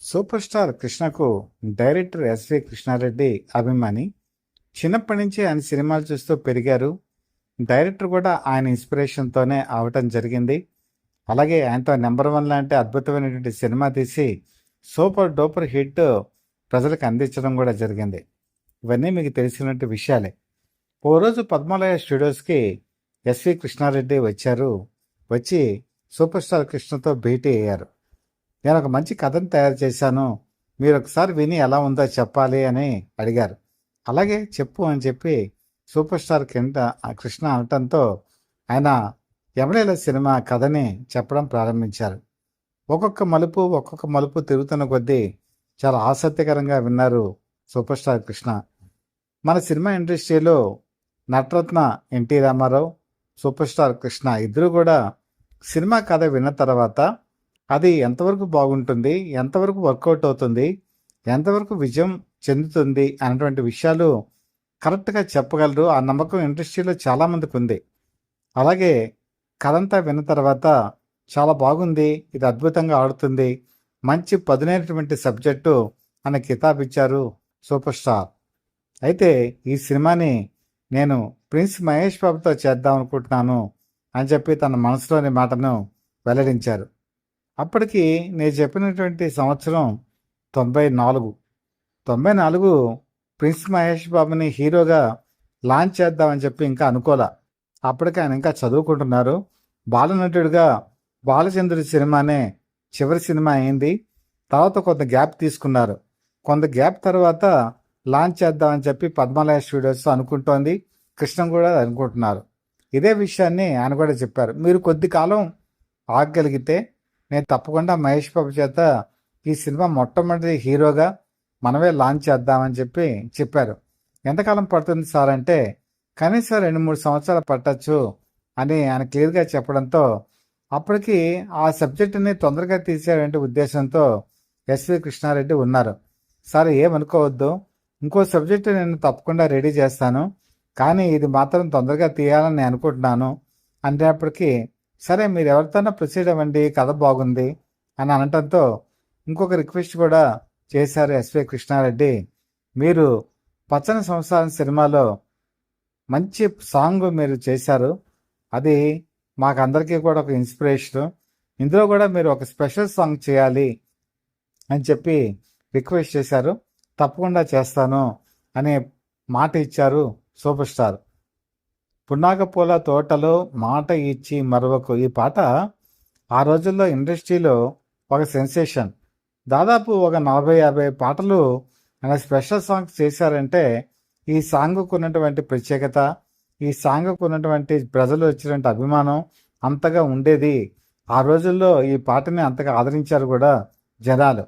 Super star కృష్ణకు director SV Krishna Reddy అభిమాని. చిన్నప్పటి నుంచి ఆయన సినిమాలు చూస్తూ పెరిగారు. డైరెక్టర్ కూడా ఆయన ఇన్స్పిరేషన్తోనే అవటం జరిగింది. అలాగే ఆయనతో నెంబర్ వన్ లాంటి అద్భుతమైనటువంటి సినిమా తీసి సూపర్ డూపర్ హిట్ ప్రజలకు అందించడం కూడా జరిగింది. ఇవన్నీ మీకు తెలిసినటువంటి విషయాలే. ఓ రోజు పద్మాలయ స్టూడియోస్కి ఎస్వి కృష్ణారెడ్డి వచ్చారు. వచ్చి సూపర్ స్టార్ కృష్ణతో భేటీ అయ్యారు. నేను ఒక మంచి కథను తయారు చేశాను, మీరు ఒకసారి విని ఎలా ఉందో చెప్పాలి అని అడిగారు. అలాగే చెప్పు అని చెప్పి సూపర్ స్టార్ కింద కృష్ణ అనటంతో ఆయన యమలీల సినిమా కథని చెప్పడం ప్రారంభించారు. ఒక్కొక్క మలుపు తిరుగుతున్న కొద్దీ చాలా ఆసక్తికరంగా విన్నారు సూపర్ స్టార్ కృష్ణ. మన సినిమా ఇండస్ట్రీలో నటరత్న ఎన్టీ రామారావు, సూపర్ స్టార్ కృష్ణ ఇద్దరు కూడా సినిమా కథ విన్న తర్వాత అది ఎంతవరకు బాగుంటుంది, ఎంతవరకు వర్కౌట్ అవుతుంది, ఎంతవరకు విజయం చెందుతుంది అనేటువంటి విషయాలు కరెక్ట్గా చెప్పగలరు. ఆ నమ్మకం ఇండస్ట్రీలో చాలామందికి ఉంది. అలాగే కథంతా విన్న తర్వాత చాలా బాగుంది, ఇది అద్భుతంగా ఆడుతుంది, మంచి పదునైనటువంటి సబ్జెక్టు అని కితాబ్ ఇచ్చారు సూపర్ స్టార్. అయితే ఈ సినిమాని నేను ప్రిన్స్ మహేష్ బాబుతో చేద్దాం అనుకుంటున్నాను అని చెప్పి తన మనసులోని మాటను వెల్లడించారు. అప్పటికి నేను చెప్పినటువంటి సంవత్సరం 94. 94 ప్రిన్స్ మహేష్ బాబుని హీరోగా లాంచ్ చేద్దామని చెప్పి ఇంకా అనుకోలే. అప్పటికి ఆయన ఇంకా చదువుకుంటున్నారు. బాలనటుడిగా బాలచంద్రుడి సినిమానే చివరి సినిమా అయింది. తర్వాత కొంత గ్యాప్ తీసుకున్నారు. కొంత గ్యాప్ తర్వాత లాంచ్ చేద్దామని చెప్పి పద్మాలయ స్టూడియోస్ అనుకుంటోంది. కృష్ణ కూడా అనుకుంటున్నారు. ఇదే విషయాన్ని ఆయన కూడా చెప్పారు. మీరు కొద్ది కాలం ఆగగలిగితే నేను తప్పకుండా మహేష్ బాబు చేత ఈ సినిమా మొట్టమొదటి హీరోగా మనమే లాంచ్ చేద్దామని చెప్పి చెప్పారు. ఎంతకాలం పడుతుంది సార్ అంటే కనీసం 2-3 సంవత్సరాలు పట్టచ్చు అని ఆయన క్లియర్గా చెప్పడంతో అప్పటికి ఆ సబ్జెక్టుని తొందరగా తీసేయాలంటే ఉద్దేశంతో ఎస్వి కృష్ణారెడ్డి ఉన్నారు. సరే ఏమనుకోవద్దు, ఇంకో సబ్జెక్టు నేను తప్పకుండా రెడీ చేస్తాను, కానీ ఇది మాత్రం తొందరగా తీయాలని నేను అనుకుంటున్నాను అనేటప్పటికీ సరే మీరు ఎవరితోనో ప్రొసీడ్ అవ్వండి, కథ బాగుంది అని అనటంతో ఇంకొక రిక్వెస్ట్ కూడా చేశారు ఎస్వి కృష్ణారెడ్డి. మీరు పచ్చని సంసారం సినిమాలో మంచి సాంగ్ మీరు చేశారు, అది మాకందరికీ కూడా ఒక ఇన్స్పిరేషన్, ఇందులో కూడా మీరు ఒక స్పెషల్ సాంగ్ చేయాలి అని చెప్పి రిక్వెస్ట్ చేశారు. తప్పకుండా చేస్తాను అనే మాట ఇచ్చారు సూపర్ స్టార్. పున్నాగపూల తోటలో మాట ఇచ్చి మరొక ఈ పాట ఆ రోజుల్లో ఇండస్ట్రీలో ఒక సెన్సేషన్. దాదాపు ఒక 40-50 పాటలు ఆయన స్పెషల్ సాంగ్స్ చేశారంటే ఈ సాంగ్కు ఉన్నటువంటి ప్రత్యేకత, ఈ సాంగ్కు ఉన్నటువంటి ప్రజలు వచ్చినటువంటి అభిమానం అంతగా ఉండేది. ఆ రోజుల్లో ఈ పాటని అంతగా ఆదరించారు కూడా జనాలు.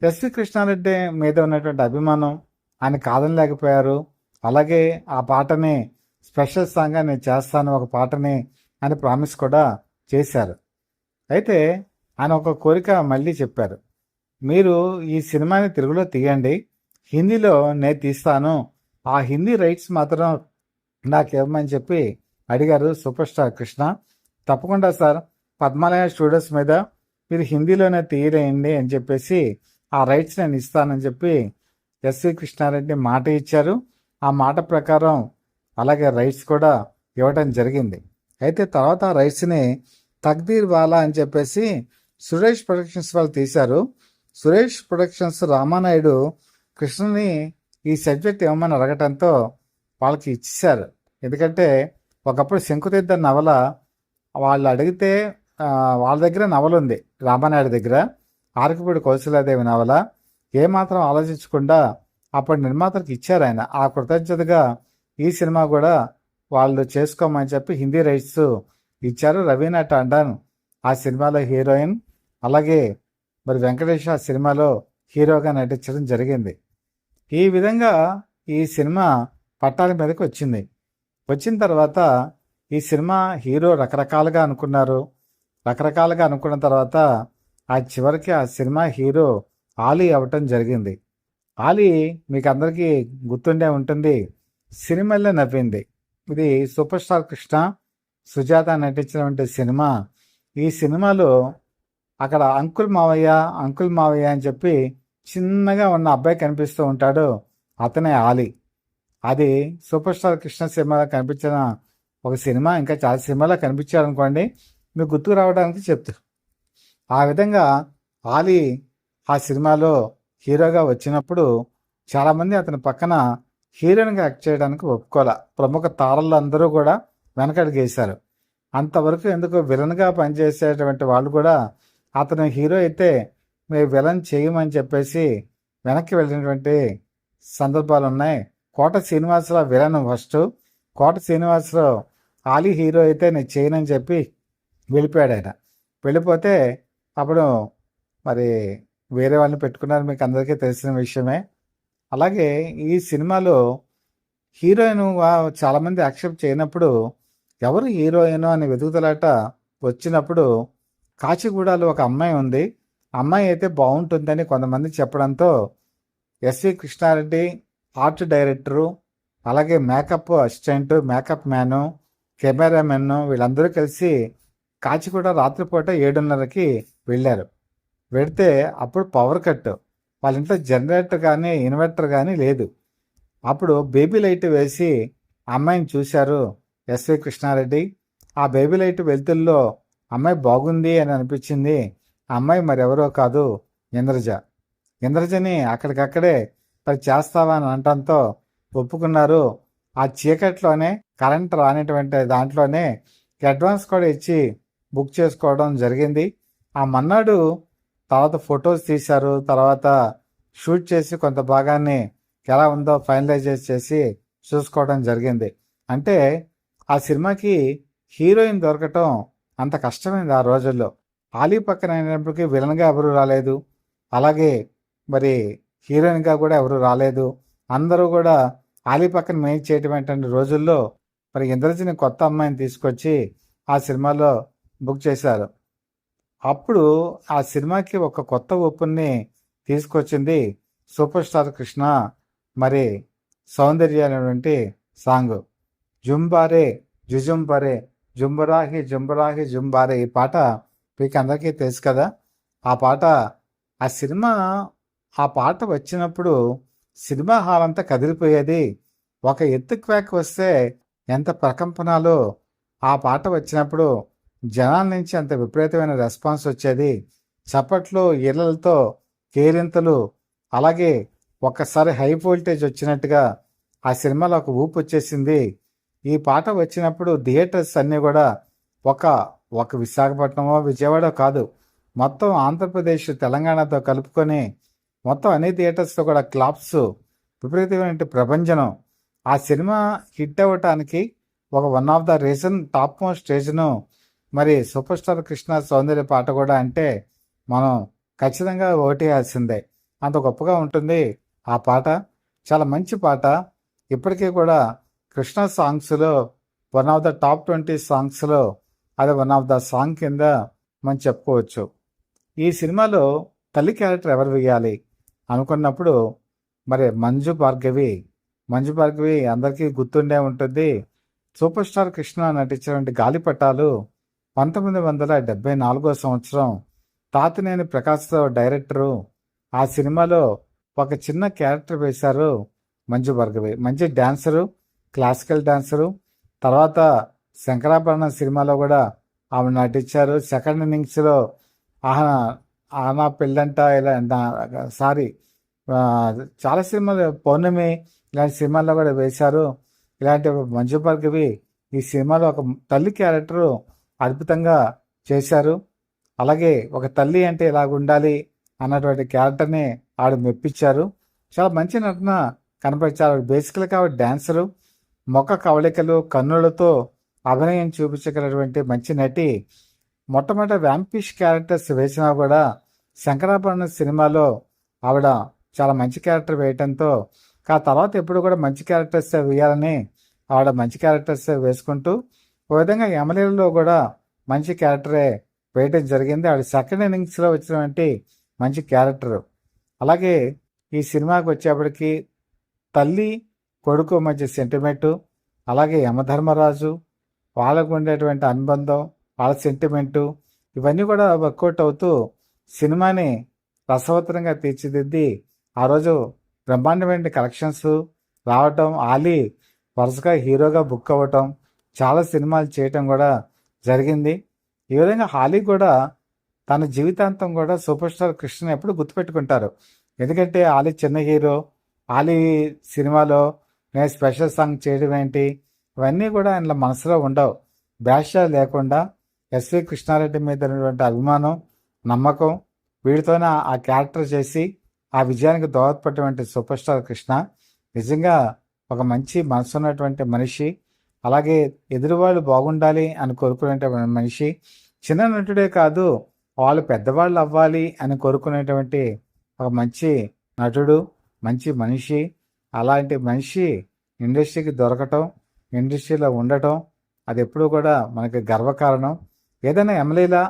ఎస్వి కృష్ణారెడ్డి మీద ఉన్నటువంటి అభిమానం ఆయన కాదనలేకపోయారు. అలాగే ఆ పాటని స్పెషల్ సాంగ్గా నేను చేస్తాను ఒక పాటని అని ప్రామిస్ కూడా చేశారు. అయితే ఆయన ఒక కోరిక మళ్ళీ చెప్పారు. మీరు ఈ సినిమాని తెలుగులో తీయండి, హిందీలో నేను తీస్తాను, ఆ హిందీ రైట్స్ మాత్రం నాకు ఇవ్వమని చెప్పి అడిగారు సూపర్ స్టార్ కృష్ణ. తప్పకుండా సార్, పద్మాలయ స్టూడియోస్ మీద మీరు హిందీలోనే తీయలేయండి అని చెప్పేసి ఆ రైట్స్ నేను ఇస్తానని చెప్పి ఎస్వి కృష్ణారెడ్డి మాట ఇచ్చారు. ఆ మాట ప్రకారం అలాగే రైట్స్ కూడా ఇవ్వడం జరిగింది. అయితే తర్వాత ఆ రైట్స్ని తక్దీర్ వాలా అని చెప్పేసి సురేష్ ప్రొడక్షన్స్ వాళ్ళు తీశారు. సురేష్ ప్రొడక్షన్స్ రామానాయుడు కృష్ణని ఈ సబ్జెక్ట్ ఇవ్వమని అడగటంతో వాళ్ళకి ఇచ్చేశారు. ఎందుకంటే ఒకప్పుడు శంకుతీర్థ నవల వాళ్ళు అడిగితే వాళ్ళ దగ్గర నవల ఉంది, రామానాయుడు దగ్గర ఆరకపూడి కౌశలాదేవి నవల. ఏమాత్రం ఆలోచించకుండా అప్పటి నిర్మాతలకు ఇచ్చారు ఆయన. ఆ కృతజ్ఞతగా ఈ సినిమా కూడా వాళ్ళు చేసుకోమని చెప్పి హిందీ రైట్స్ ఇచ్చారు. రవీనా టాండన్ ఆ సినిమాలో హీరోయిన్, అలాగే మరి వెంకటేష్ ఆ సినిమాలో హీరోగా నటించడం జరిగింది. ఈ విధంగా ఈ సినిమా పట్టాల మీదకి వచ్చింది. వచ్చిన తర్వాత ఈ సినిమా హీరో రకరకాలుగా అనుకున్నారు. రకరకాలుగా అనుకున్న తర్వాత ఆ చివరికి ఆ సినిమా హీరో ఆలీ అవ్వటం జరిగింది. ఆలీ మీకు అందరికీ గుర్తుండే ఉంటుంది, సినిమాల్లో నవ్వింది. ఇది సూపర్ స్టార్ కృష్ణ, సుజాత నటించినటువంటి సినిమా. ఈ సినిమాలో అక్కడ అంకుల్ మావయ్య, అంకుల్ మావయ్య అని చెప్పి చిన్నగా ఉన్న అబ్బాయి కనిపిస్తూ ఉంటాడు. అతనే ఆలీ. అది సూపర్ స్టార్ కృష్ణ సినిమాలో కనిపించిన ఒక సినిమా. ఇంకా చాలా సినిమాలో కనిపించాడు అనుకోండి, మీకు గుర్తుకు రావడానికి చెప్తా. ఆ విధంగా ఆలీ ఆ సినిమాలో హీరోగా వచ్చినప్పుడు చాలామంది అతని పక్కన హీరోయిన్గా యాక్ట్ చేయడానికి ఒప్పుకోలే. ప్రముఖ తారలు అందరూ కూడా వెనకడుగేశారు. అంతవరకు ఎందుకు విలన్గా పనిచేసేటువంటి వాళ్ళు కూడా అతను హీరో అయితే మీరు విలన్ చేయమని చెప్పేసి వెనక్కి వెళ్ళినటువంటి సందర్భాలు ఉన్నాయి. కోట శ్రీనివాసరావు విలన్ ఫస్ట్. కోట శ్రీనివాసరావు ఆలీ హీరో అయితే నేను చేయనని చెప్పి వెళ్ళిపోయాడు. ఆయన వెళ్ళిపోతే అప్పుడు మరి వేరే వాళ్ళని పెట్టుకున్నారు, మీకు అందరికీ తెలిసిన విషయమే. అలాగే ఈ సినిమాలో హీరోయిన్ చాలామంది యాక్సెప్ట్ చేయనప్పుడు ఎవరు హీరోయిన్ అని వెతుకుతలాట వచ్చినప్పుడు కాచిగూడలో ఒక అమ్మాయి ఉంది. అమ్మాయి అయితే బాగుంటుందని కొంతమంది చెప్పడంతో ఎస్వి కృష్ణారెడ్డి ఆర్ట్ డైరెక్టరు, అలాగే makeup assistant, makeup man, cameraman వీళ్ళందరూ కలిసి కాచిగూడ రాత్రిపూట 7:30కి వెళ్ళారు. వెడితే అప్పుడు పవర్ కట్. వాళ్ళ ఇంట్లో జనరేటర్ కానీ ఇన్వర్టర్ కానీ లేదు. అప్పుడు బేబీ లైట్ వేసి అమ్మాయిని చూశారు ఎస్వి కృష్ణారెడ్డి. ఆ బేబీ లైట్ వెలుతుల్లో అమ్మాయి బాగుంది అని అనిపించింది. ఆ అమ్మాయి మరెవరో కాదు, ఇంద్రజ. ఇంద్రజని అక్కడికక్కడే మరి చేస్తావా అని అనటంతో ఒప్పుకున్నారు. ఆ చీకట్లోనే కరెంట్ రానిటువంటి దాంట్లోనే అడ్వాన్స్ కూడా ఇచ్చి బుక్ చేసుకోవడం జరిగింది. ఆ మన్నాడు తర్వాత ఫొటోస్ తీశారు. తర్వాత షూట్ చేసి కొంత భాగాన్ని ఎలా ఉందో ఫైనలైజ్ చేసి చూసుకోవడం జరిగింది. అంటే ఆ సినిమాకి హీరోయిన్ దొరకటం అంత కష్టమైంది ఆ రోజుల్లో. ఆలీ పక్కన అయినప్పటికీ విలన్గా ఎవరు రాలేదు, అలాగే మరి హీరోయిన్గా కూడా ఎవరు రాలేదు. అందరూ కూడా ఆలీ పక్కన మెయిన్ చేయటం రోజుల్లో మరి ఇంద్రజిని కొత్త అమ్మాయిని తీసుకొచ్చి ఆ సినిమాలో బుక్ చేశారు. అప్పుడు ఆ సినిమాకి ఒక కొత్త ఊపుని తీసుకొచ్చింది సూపర్ స్టార్ కృష్ణ. మరి సౌందర్య అనేటువంటి సాంగ్, జుంబారే జుజుంబరే జుంబరాహి జుంబరాహి జుంబారే, ఈ పాట మీకు అందరికీ తెలుసు కదా. ఆ పాట ఆ సినిమా ఆ పాట వచ్చినప్పుడు సినిమా హాల్ అంతా కదిలిపోయేది. ఒక ఎత్తు క్వాక్ వస్తే ఎంత ప్రకంపనాలో ఆ పాట వచ్చినప్పుడు జనాల నుంచి అంత విపరీతమైన రెస్పాన్స్ వచ్చేది. చప్పట్లు, ఇళ్లలతో కేరింతలు, అలాగే ఒక్కసారి హై వోల్టేజ్ వచ్చినట్టుగా ఆ సినిమాలో ఒక ఊపు వచ్చేసింది. ఈ పాట వచ్చినప్పుడు థియేటర్స్ అన్నీ కూడా ఒక విశాఖపట్నమో విజయవాడ కాదు, మొత్తం ఆంధ్రప్రదేశ్ తెలంగాణతో కలుపుకొని మొత్తం అన్ని థియేటర్స్తో కూడా క్లాప్స్, విపరీతమైన ప్రభంజనం. ఆ సినిమా హిట్ అవ్వటానికి ఒక one of the reason, top most reason మరి సూపర్ స్టార్ కృష్ణ సౌందర్య పాట కూడా అంటే మనం ఖచ్చితంగా ఓటేయాల్సిందే. అంత గొప్పగా ఉంటుంది ఆ పాట. చాలా మంచి పాట. ఇప్పటికీ కూడా కృష్ణ సాంగ్స్లో వన్ ఆఫ్ ద టాప్ 20 సాంగ్స్లో అది వన్ ఆఫ్ ద సాంగ్ కింద మనం చెప్పుకోవచ్చు. ఈ సినిమాలో తల్లి క్యారెక్టర్ ఎవరు వేయాలి అనుకున్నప్పుడు మరి మంజు భార్గవి అందరికీ గుర్తుండే ఉంటుంది. సూపర్ స్టార్ కృష్ణ నటించినటువంటి గాలిపటాలు 1974 సంవత్సరం తాతినేని ప్రకాశ్రావు డైరెక్టరు. ఆ సినిమాలో ఒక చిన్న క్యారెక్టర్ వేశారు మంజు భార్గవి. మంచి డాన్సరు, క్లాసికల్ డాన్సరు. తర్వాత శంకరాభరణం సినిమాలో కూడా ఆమె నటించారు. సెకండ్ ఇన్నింగ్స్లో ఆనా పెళ్ళంట, ఇలా చాలా సినిమాలు, పౌర్ణమి ఇలాంటి సినిమాల్లో కూడా వేశారు. ఇలాంటి మంజు భార్గవి ఈ సినిమాలో ఒక తల్లి క్యారెక్టరు అద్భుతంగా చేశారు. అలాగే ఒక తల్లి అంటే ఇలాగ ఉండాలి అన్నటువంటి క్యారెక్టర్ని ఆవిడ మెప్పించారు. చాలా మంచి నటన కనపరిచారు. బేసికల్గా ఆవిడ డాన్సరు, మొక్క కవళికలు, కన్నులతో అభినయం చూపించగలటువంటి మంచి నటి. మొట్టమొదటి వ్యాంపిష్ క్యారెక్టర్స్ వేసినా కూడా శంకరాభరణం సినిమాలో ఆవిడ చాలా మంచి క్యారెక్టర్ వేయటంతో తర్వాత ఎప్పుడు కూడా మంచి క్యారెక్టర్స్ వేయాలని ఆవిడ మంచి క్యారెక్టర్స్ వేసుకుంటూ ఒక విధంగా యమలీలలో కూడా మంచి క్యారెక్టరే వేయటం జరిగింది. ఆవిడ సెకండ్ ఇన్నింగ్స్లో వచ్చినటువంటి మంచి క్యారెక్టరు. అలాగే ఈ సినిమాకి వచ్చేప్పటికి తల్లి కొడుకు మధ్య సెంటిమెంటు, అలాగే యమధర్మరాజు వాళ్ళకు ఉండేటువంటి అనుబంధం, వాళ్ళ సెంటిమెంటు, ఇవన్నీ కూడా వర్కౌట్ అవుతూ సినిమాని రసవత్తరంగా తీర్చిదిద్ది ఆ రోజు బ్రహ్మాండమైన కలెక్షన్స్ రావటం, ఆలీ వరుసగా హీరోగా బుక్ అవ్వటం, చాలా సినిమాలు చేయటం కూడా జరిగింది. ఈ విధంగా ఆలీ కూడా తన జీవితాంతం కూడా సూపర్ స్టార్ కృష్ణని ఎప్పుడు గుర్తుపెట్టుకుంటారు. ఎందుకంటే ఆలీ చిన్న హీరో, ఆలీ సినిమాలో నేను స్పెషల్ సాంగ్ చేయడం ఏంటి, ఇవన్నీ కూడా ఆయన మనసులో ఉండవు. భాష లేకుండా ఎస్వి కృష్ణారెడ్డి మీద ఉన్నటువంటి అభిమానం, నమ్మకం, వీడితోనే ఆ క్యారెక్టర్ చేసి ఆ విజయానికి దోహదపడినటువంటి సూపర్ స్టార్ కృష్ణ నిజంగా ఒక మంచి మనసు ఉన్నటువంటి మనిషి. అలాగే ఎదురువాళ్ళు బాగుండాలి అని కోరుకునేటువంటి మనిషి. చిన్న నటుడే కాదు, వాళ్ళు పెద్దవాళ్ళు అవ్వాలి అని కోరుకునేటువంటి ఒక మంచి నటుడు, మంచి మనిషి. అలాంటి మనిషి ఇండస్ట్రీకి దొరకటం, ఇండస్ట్రీలో ఉండటం అది ఎప్పుడూ కూడా మనకి గర్వకారణం. ఏదైనా ఎమ్మెల్యేలా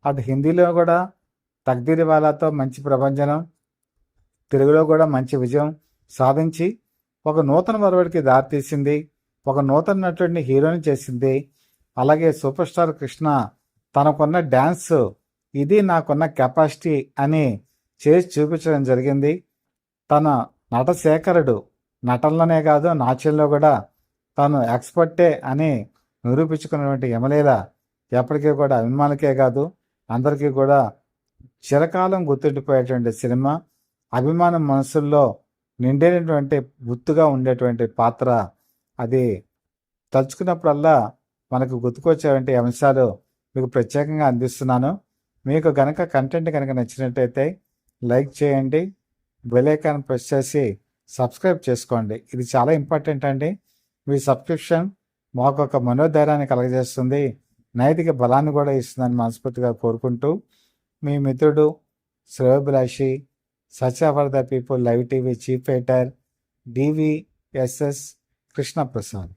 అటు హిందీలో కూడా తక్దీర్ వాలాతో మంచి ప్రభంజనం, తెలుగులో కూడా మంచి విజయం సాధించి ఒక నూతన వరవడికి దారితీసింది. ఒక నూతన నటుడిని హీరోని చేసింది. అలాగే సూపర్ స్టార్ కృష్ణ తనకున్న డ్యాన్స్, ఇది నాకున్న కెపాసిటీ అని చేసి చూపించడం జరిగింది. తన నటశేఖరుడు, నటనలోనే కాదు నాట్యంలో కూడా తాను ఎక్స్పర్టే అని నిరూపించుకున్నటువంటి ఎమ్మెల్యేల ఎప్పటికీ కూడా అభిమానులకే కాదు అందరికీ కూడా చిరకాలం గుర్తుండిపోయేటువంటి సినిమా. అభిమానం మనసుల్లో నిండైనటువంటి గుర్తుగా ఉండేటువంటి పాత్ర. అది తలుచుకున్నప్పుడల్లా మనకు గుర్తుకొచ్చేటువంటి అంశాలు మీకు ప్రత్యేకంగా అందిస్తున్నాను. మీకు గనక కంటెంట్ కనుక నచ్చినట్టయితే లైక్ చేయండి, బెల్ ఐకాన్ ప్రెస్ చేసి సబ్స్క్రైబ్ చేసుకోండి. ఇది చాలా ఇంపార్టెంట్ అండి. మీ సబ్స్క్రిప్షన్ మాకు ఒక మనోధైర్యాన్ని కలగజేస్తుంది, నైతిక బలాన్ని కూడా ఇస్తుందని మనస్ఫూర్తిగా కోరుకుంటూ మీ మిత్రుడు శ్రేయోభిలాషి, such for the people live TV chief editor, DVSS Krishnaprasad.